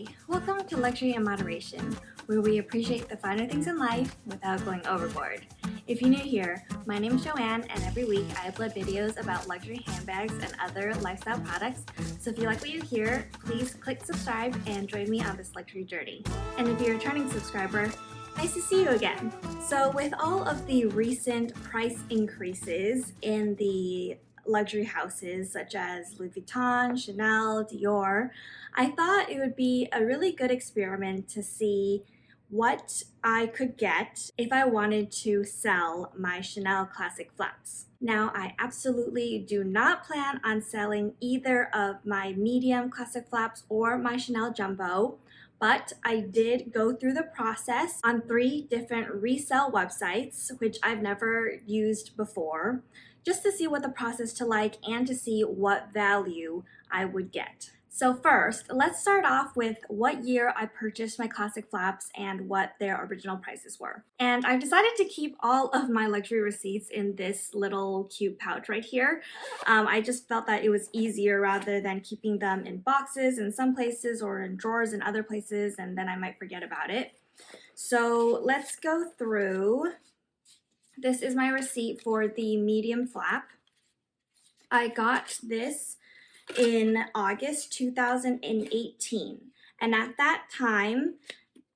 Hi, welcome to Luxury in Moderation, where we appreciate the finer things in life without going overboard. If you're new here, my name is Joanne, and every week I upload videos about luxury handbags and other lifestyle products. So if you like what you hear, please click subscribe and join me on this luxury journey. And if you're a returning subscriber, nice to see you again. So with all of the recent price increases in the luxury houses such as Louis Vuitton, Chanel, Dior, I thought it would be a really good experiment to see what I could get if I wanted to sell my Chanel classic flats. Now, I absolutely do not plan on selling either of my medium classic flaps or my Chanel jumbo, but I did go through the process on 3 different resale websites, which I've never used before, just to see what the process to like and to see what value I would get. So first, let's start off with what year I purchased my classic flaps and what their original prices were. And I've decided to keep all of my luxury receipts in this little cute pouch right here. I just felt that it was easier rather than keeping them in boxes in some places or in drawers in other places, and then I might forget about it. So let's go through. This is my receipt for the medium flap. I got this in August 2018, and at that time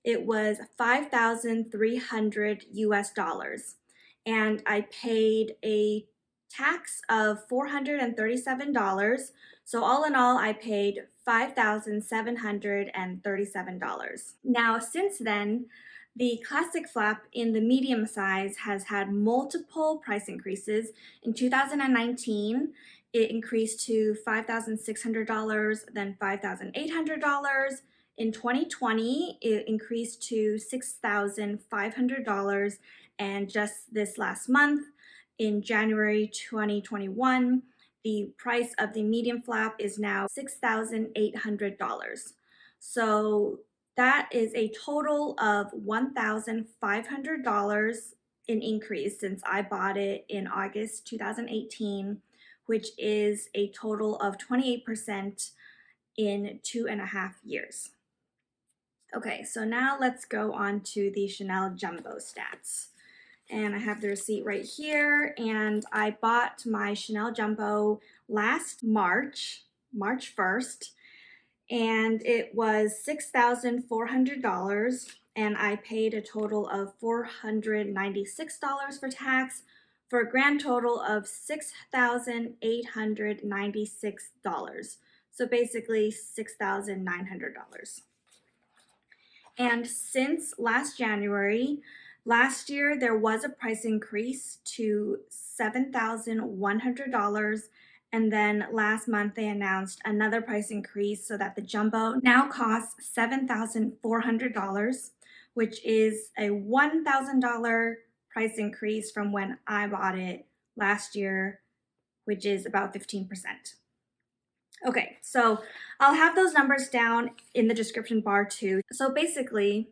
it was 5,300 US dollars, and I paid a tax of $437. So all in all, I paid $5,737. Now, since then, the classic flap in the medium size has had multiple price increases. In 2019, it increased to $5,600, then $5,800. In 2020, it increased to $6,500, and just this last month, in January 2021, the price of the medium flap is now $6,800. So that is a total of $1,500 in increase since I bought it in August 2018, which is a total of 28% in 2.5 years. Okay, so now let's go on to the Chanel Jumbo stats. And I have the receipt right here, and I bought my Chanel Jumbo last March 1st, and it was $6,400, and I paid a total of $496 for tax, for a grand total of $6,896. So basically $6,900. And since last January, last year there was a price increase to $7,100, and then last month they announced another price increase so that the jumbo now costs $7,400, which is a $1,000 price increase from when I bought it last year, which is about 15%. Okay, so I'll have those numbers down in the description bar too. So basically,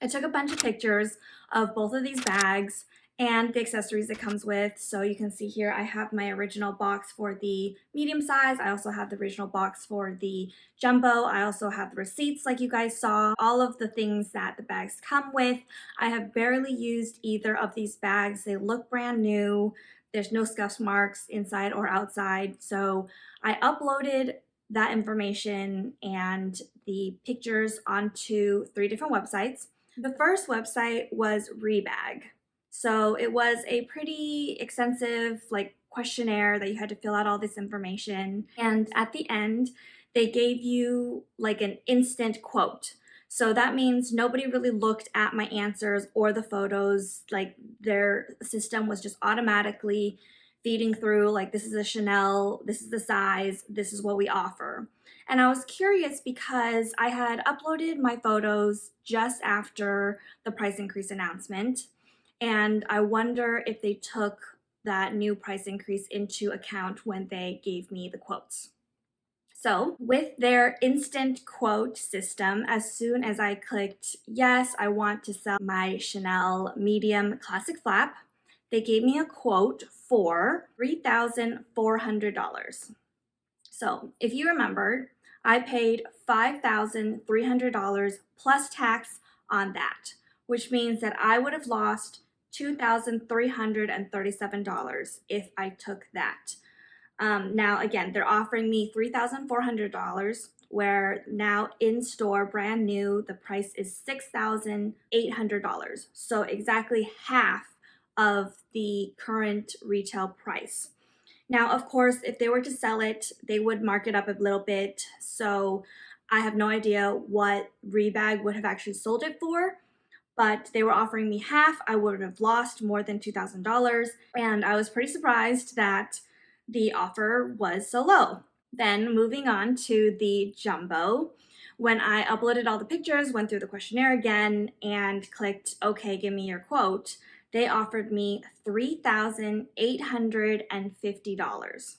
I took a bunch of pictures of both of these bags and the accessories it comes with. So you can see here I have my original box for the medium size. I also have the original box for the jumbo. I also have the receipts like you guys saw, all of the things that the bags come with. I have barely used either of these bags. They look brand new. There's no scuff marks inside or outside. So I uploaded that information and the pictures onto 3 different websites. The first website was Rebag. So it was a pretty extensive questionnaire that you had to fill out all this information. And at the end, they gave you an instant quote. So that means nobody really looked at my answers or the photos. Their system was just automatically feeding through, this is a Chanel, this is the size, this is what we offer. And I was curious because I had uploaded my photos just after the price increase announcement, and I wonder if they took that new price increase into account when they gave me the quotes. So with their instant quote system, as soon as I clicked, yes, I want to sell my Chanel medium classic flap, they gave me a quote for $3,400. So if you remember, I paid $5,300 plus tax on that, which means that I would have lost $2,337 if I took that. Now, again, they're offering me $3,400, where now in store, brand new, the price is $6,800. So exactly half of the current retail price. Now, of course, if they were to sell it, they would mark it up a little bit. So I have no idea what Rebag would have actually sold it for, but they were offering me half. I would have lost more than $2,000. And I was pretty surprised that the offer was so low. Then moving on to the jumbo, when I uploaded all the pictures, went through the questionnaire again, and clicked, okay, give me your quote, they offered me $3,850.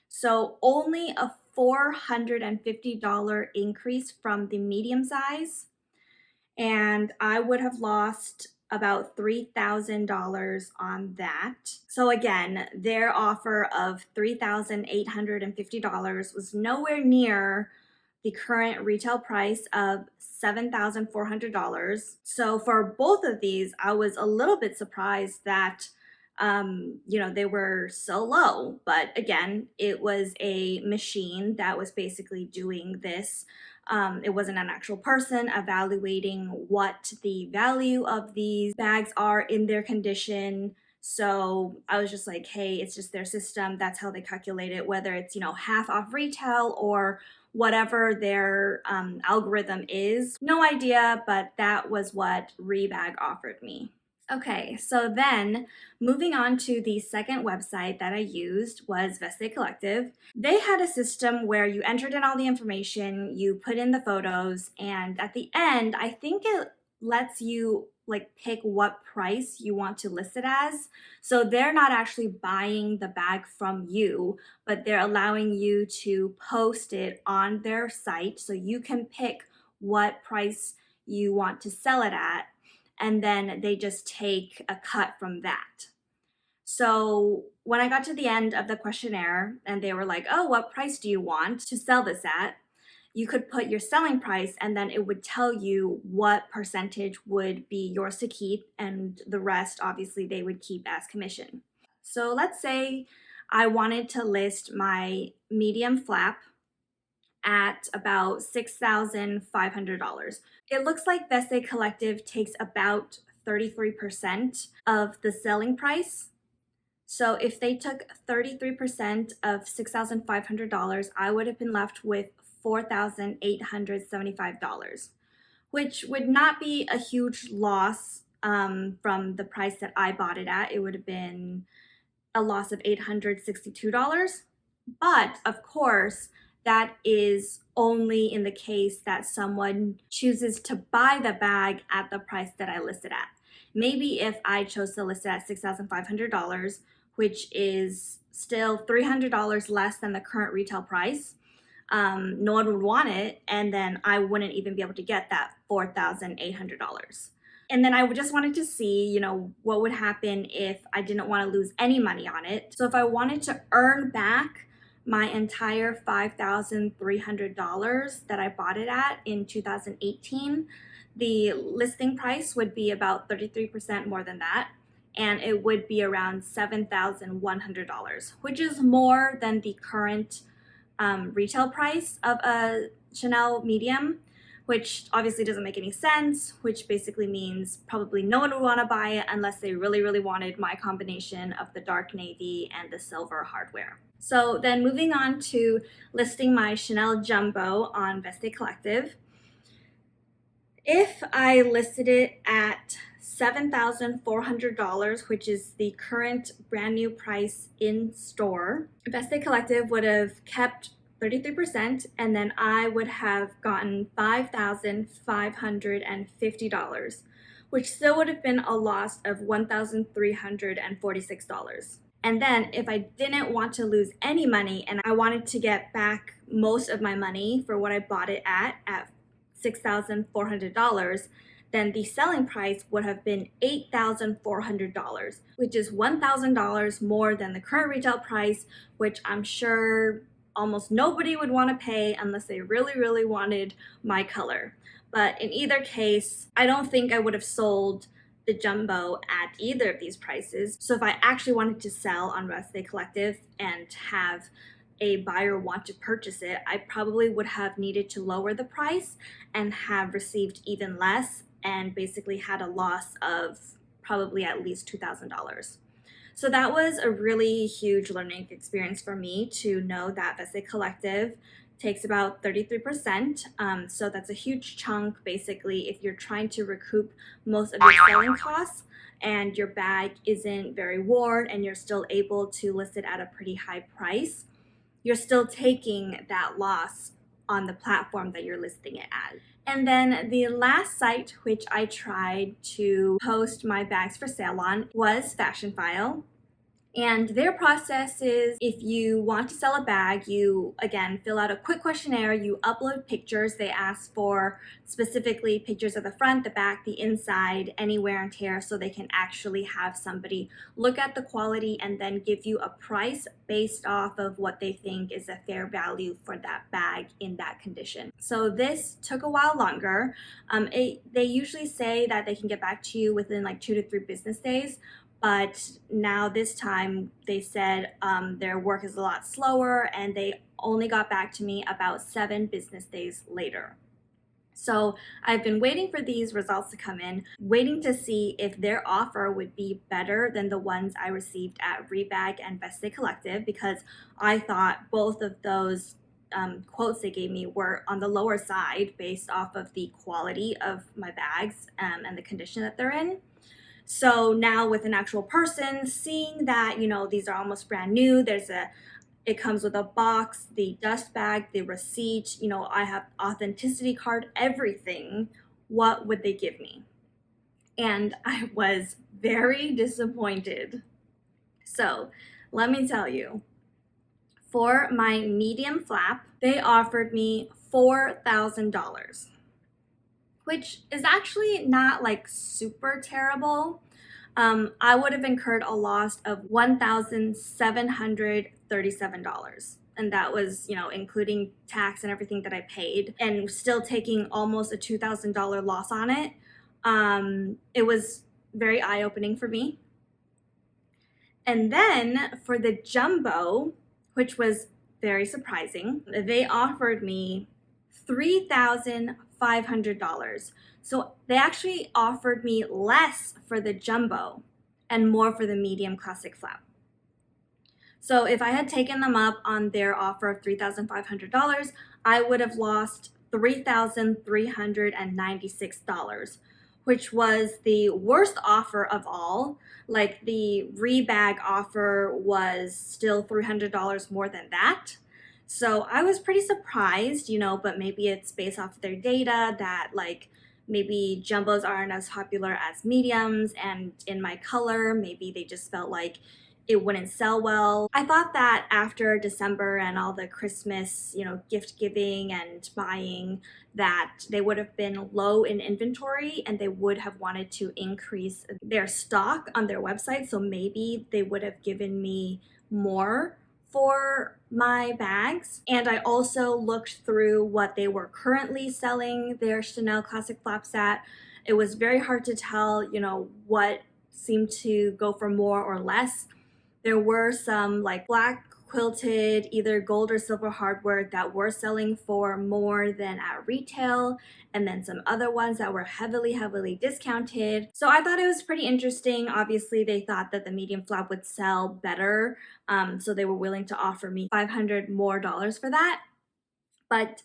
So only a $450 increase from the medium size, and I would have lost about $3,000 on that. So again, their offer of $3,850 was nowhere near the current retail price of $7,400. So for both of these, I was a little bit surprised that they were so low. But again, it was a machine that was basically doing this. It wasn't an actual person evaluating what the value of these bags are in their condition. So I was just like, hey, it's just their system. That's how they calculate it, whether it's, half off retail or whatever their algorithm is. No idea, but that was what Rebag offered me. Okay, so then moving on to the second website that I used was Vestiaire Collective. They had a system where you entered in all the information, you put in the photos, and at the end, I think it lets you pick what price you want to list it as. So they're not actually buying the bag from you, but they're allowing you to post it on their site so you can pick what price you want to sell it at, and then they just take a cut from that. So when I got to the end of the questionnaire and they were like, oh, what price do you want to sell this at? You could put your selling price and then it would tell you what percentage would be yours to keep, and the rest, obviously, they would keep as commission. So let's say I wanted to list my medium flap at about $6,500. It looks like Vestiaire Collective takes about 33% of the selling price. So if they took 33% of $6,500, I would have been left with $4,875, which would not be a huge loss from the price that I bought it at. It would have been a loss of $862. But of course, that is only in the case that someone chooses to buy the bag at the price that I listed at. Maybe if I chose to list it at $6,500, which is still $300 less than the current retail price, no one would want it, and then I wouldn't even be able to get that $4,800. And then I just wanted to see, what would happen if I didn't want to lose any money on it. So if I wanted to earn back my entire $5,300 that I bought it at in 2018, the listing price would be about 33% more than that, and it would be around $7,100, which is more than the current retail price of a Chanel medium, which obviously doesn't make any sense, which basically means probably no one would want to buy it unless they really, really wanted my combination of the dark navy and the silver hardware. So then moving on to listing my Chanel Jumbo on Vestiaire Collective. If I listed it at $7,400, which is the current brand new price in store, Vestiaire Collective would have kept 33%, and then I would have gotten $5,550, which still would have been a loss of $1,346. And then if I didn't want to lose any money and I wanted to get back most of my money for what I bought it at $6,400, then the selling price would have been $8,400, which is $1,000 more than the current retail price, which I'm sure almost nobody would want to pay unless they really, really wanted my color. But in either case, I don't think I would have sold the jumbo at either of these prices. So if I actually wanted to sell on Vestiaire Collective and have a buyer want to purchase it, I probably would have needed to lower the price and have received even less and basically had a loss of probably at least $2,000. So that was a really huge learning experience for me to know that Vestiaire Collective takes about 33%. So that's a huge chunk basically if you're trying to recoup most of your selling costs and your bag isn't very worn and you're still able to list it at a pretty high price. You're still taking that loss on the platform that you're listing it at. And then the last site which I tried to post my bags for sale on was Fashionphile. And their process is if you want to sell a bag, you again fill out a quick questionnaire, you upload pictures. They ask for specifically pictures of the front, the back, the inside, any wear and tear, so they can actually have somebody look at the quality and then give you a price based off of what they think is a fair value for that bag in that condition. So this took a while longer. They usually say that they can get back to you within like 2 to 3 business days. But now this time they said their work is a lot slower and they only got back to me about 7 business days later. So I've been waiting for these results to come in, waiting to see if their offer would be better than the ones I received at Rebag and Vestiaire Collective, because I thought both of those quotes they gave me were on the lower side based off of the quality of my bags and the condition that they're in. So now with an actual person seeing that, these are almost brand new, it comes with a box, the dust bag, the receipt, I have authenticity card, everything. What would they give me? And I was very disappointed. So let me tell you, for my medium flap, they offered me $4,000. Which is actually not like super terrible. I would have incurred a loss of $1,737. And that was, including tax and everything that I paid, and still taking almost a $2,000 loss on it. It was very eye-opening for me. And then for the jumbo, which was very surprising, they offered me $3,500. So they actually offered me less for the jumbo and more for the medium classic flap. So if I had taken them up on their offer of $3,500, I would have lost $3,396, which was the worst offer of all. Like the Rebag offer was still $300 more than that. So I was pretty surprised, but maybe it's based off of their data that like maybe jumbos aren't as popular as mediums, and in my color, maybe they just felt like it wouldn't sell well. I thought that after December and all the Christmas, gift giving and buying, that they would have been low in inventory and they would have wanted to increase their stock on their website. So maybe they would have given me more for my bags. And I also looked through what they were currently selling their Chanel classic flaps at. It was very hard to tell, what seemed to go for more or less. There were some like black quilted, either gold or silver hardware that were selling for more than at retail, and then some other ones that were heavily discounted. So I thought it was pretty interesting. Obviously, they thought that the medium flap would sell better, so they were willing to offer me $500 more for that. But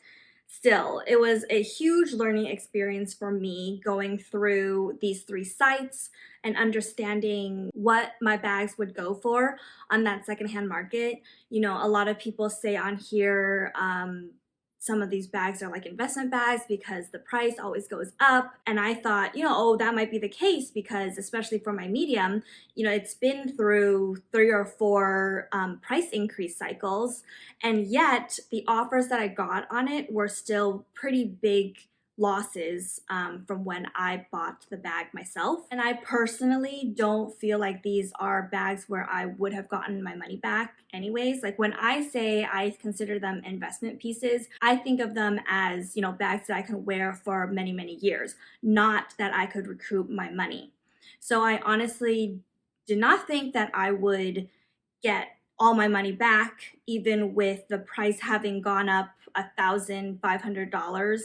still, it was a huge learning experience for me going through these 3 sites and understanding what my bags would go for on that secondhand market. A lot of people say on here, some of these bags are like investment bags because the price always goes up. And I thought, that might be the case because especially for my medium, it's been through 3 or 4 price increase cycles. And yet the offers that I got on it were still pretty big losses from when I bought the bag myself. And I personally don't feel like these are bags where I would have gotten my money back anyways. Like when I say I consider them investment pieces, I think of them as, you know, bags that I can wear for many, many years, not that I could recoup my money. So I honestly did not think that I would get all my money back, even with the price having gone up $1,500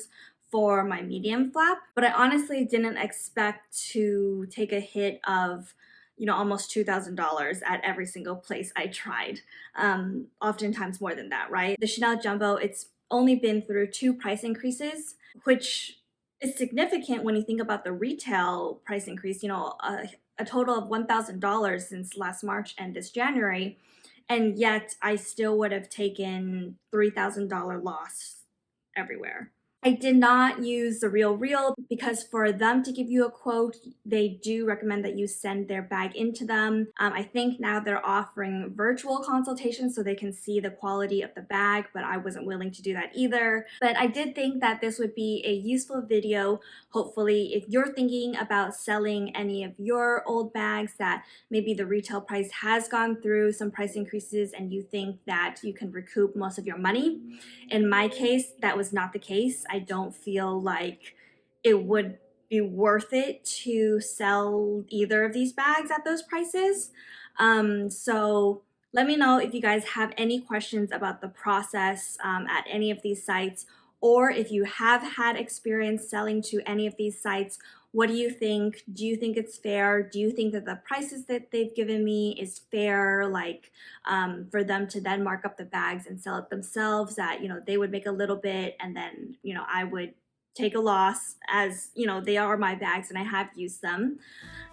for my medium flap. But I honestly didn't expect to take a hit of, you know, almost $2,000 at every single place I tried. Oftentimes more than that, right? The Chanel Jumbo, it's only been through 2 price increases, which is significant when you think about the retail price increase, you know, a total of $1,000 since last March and this January. And yet I still would have taken $3,000 loss everywhere. I did not use the Real because for them to give you a quote, they do recommend that you send their bag into them. I think now they're offering virtual consultations so they can see the quality of the bag, but I wasn't willing to do that either. But I did think that this would be a useful video. Hopefully, if you're thinking about selling any of your old bags that maybe the retail price has gone through some price increases and you think that you can recoup most of your money. In my case, that was not the case. I don't feel like it would be worth it to sell either of these bags at those prices. So let me know if you guys have any questions about the process at any of these sites, or if you have had experience selling to any of these sites. What do you think? Do you think it's fair? Do you think that the prices that they've given me is fair? Like for them to then mark up the bags and sell it themselves, that, you know, they would make a little bit and then, you know, I would take a loss, as, you know, they are my bags and I have used them.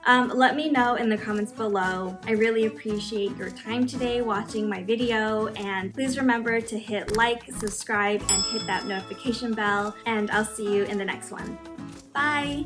Let me know in the comments below. I really appreciate your time today watching my video, and please remember to hit like, subscribe, and hit that notification bell, and I'll see you in the next one. Bye!